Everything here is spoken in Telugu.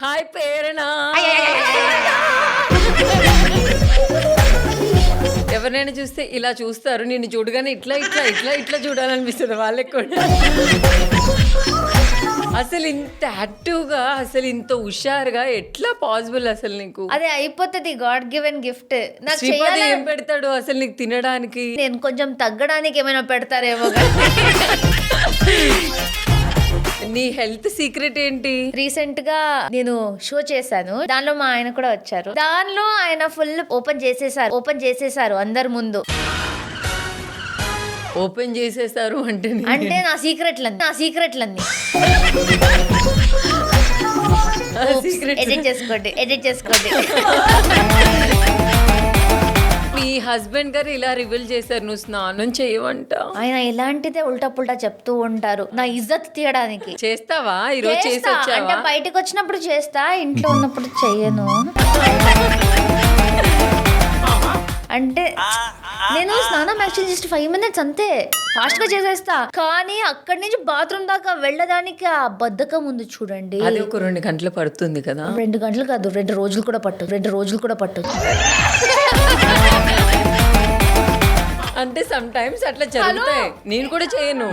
హాయ్ పేరణ. ఎవరినైనా చూస్తే ఇలా చూస్తారు, నిన్ను చూడగానే ఇట్లా ఇట్లా ఇట్లా ఇట్లా చూడాలనిపిస్తుంది వాళ్ళకి కూడా. అసలు ఇంత యాక్టివ్గా, అసలు ఇంత హుషారుగా ఎట్లా పాసిబుల్ అసలు నీకు? అదే అయిపోతుంది, గాడ్ గివెన్ గిఫ్ట్. నాకు శ్రీపతి ఏం పెడతాడు అసలు నీకు తినడానికి? నేను కొంచెం తగ్గడానికి ఏమైనా పెడతారేమో. నీ హెల్త్ సీక్రెట్ ఏంటి? రీసెంట్ గా నేను షో చేశాను, దానిలో మా ఆయన కూడా వచ్చారు. దానిలో ఆయన ఫుల్ ఓపెన్ చేసేసారు అందరి ముందు. ఓపెన్ చేసేసారు అంటే అంటే నా సీక్రెట్లన్నీ ఎడిట్ చేసుకోండి. మీ హస్బెండ్ గారు ఇలా రివీల్ చేశారు, నువ్వు స్నానం చేయవంట. ఆయన ఎలాంటిదే ఉల్టా పుల్టా చెప్తూ ఉంటారు నా ఇజ్జత్ తీయడానికి. చేస్తావా? ఈరోజు చేసి వచ్చావా? అంటే బయటకు వచ్చినప్పుడు చేస్తా, ఇంట్లో ఉన్నప్పుడు చెయ్యను. అంటే నేను స్నానం యాక్చువల్లీ జస్ట్ 5 minutes అంతే, ఫాస్ట్ గా చేసేస్తా. కానీ అక్కడి నుంచి బాత్రూమ్ దాకా వెళ్ళడానికి ఆ బద్ధకం ఉంది చూడండి. అది ఒక 2 గంటలు పడుతుంది కదా. 2 గంటలు కాదు, 2 రోజులు కూడా పట్టు. అంటే సమ్ టైమ్స్ అట్లా జరుగుతాయి. నేను కూడా చేయను.